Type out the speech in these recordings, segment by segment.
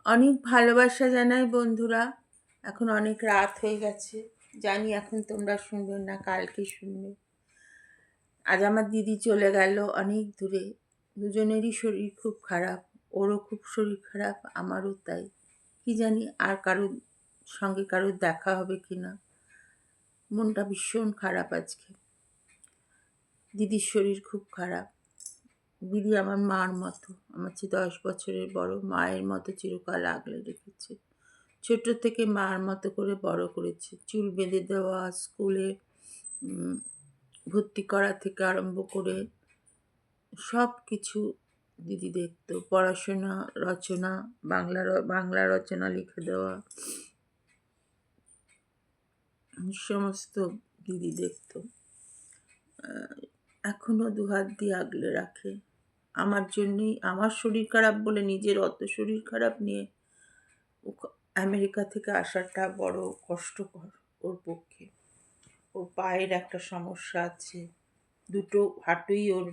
অনেক ভালোবাসা জানাই বন্ধুরা। এখন অনেক রাত হয়ে গেছে, জানি এখন তোমরা শুনবে না, কালকে শুনবে। আজ আমার দিদি চলে গেল অনেক দূরে। দুজনেরই শরীর খুব খারাপ, ওরও খুব শরীর খারাপ, আমারও তাই। কি জানি আর কারোর সঙ্গে কারোর দেখা হবে কি না। মনটা ভীষণ খারাপ আজকে। দিদির শরীর খুব খারাপ। দিদি আমার মার মতো, আমার চেয়ে 10 বছরের বড়, মায়ের মতো চিরকাল আগলে রেখেছে। ছোট থেকে মার মতো করে বড় করেছে, চুল বেঁধে দেওয়া, স্কুলে ভর্তি করা থেকে আরম্ভ করে সব কিছু দিদি দেখতো। পড়াশোনা, রচনা, বাংলা রচনা লিখে দেওয়া, সমস্ত দিদি দেখতো। এখনো দুহাত দিয়ে আগলে রাখে আমার জন্যই। আমার শরীর খারাপ বলে নিজের অত শরীর খারাপ নিয়ে আমেরিকা থেকে আসাটা বড় কষ্টকর ওর পক্ষে। ওর পায়ের একটা সমস্যা আছে, দুটো হাঁটুই ওর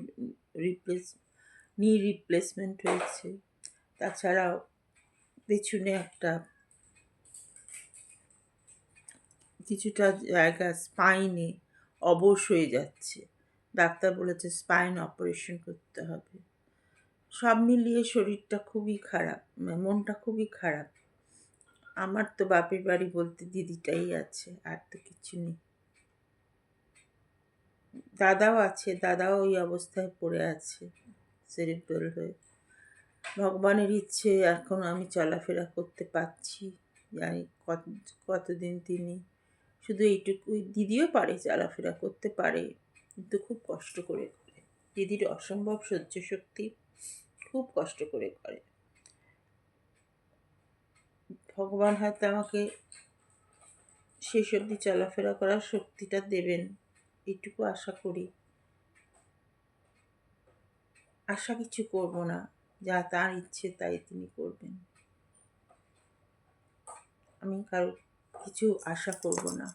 নি রিপ্লেসমেন্ট হয়েছে। তাছাড়াও পেছনে একটা কিছুটা জায়গা স্পাইনে অবশ হয়ে যাচ্ছে। ডাক্তার বলেছে স্পাইন অপারেশন করতে হবে। সব মিলিয়ে শরীরটা খুবই খারাপ, মনটা খুবই খারাপ। আমার তো বাপের বাড়ি বলতে দিদিটাই আছে, আর তো কিছু নেই। দাদাও আছে, দাদাও ওই অবস্থায় পড়ে আছে, সেরিব্রাল হয়ে। ভগবানের ইচ্ছে এখন আমি চলাফেরা করতে পারছি। জানি কতদিন তিনি, শুধু এইটুকুই। দিদিও পারে, চলাফেরা করতে পারে, কিন্তু খুব কষ্ট করে করে। দিদির অসম্ভব সহ্য শক্তি, খুব কষ্ট করে করে। ভগবান হয়তো আমাকে শেষ অবধি চলাফেরা করার শক্তিটা দেবেন, এইটুকু আশা করি। আশা কিছু করব না, যা তার ইচ্ছে তাই তিনি করবেন। আমি কারো কিছু আশা করব না।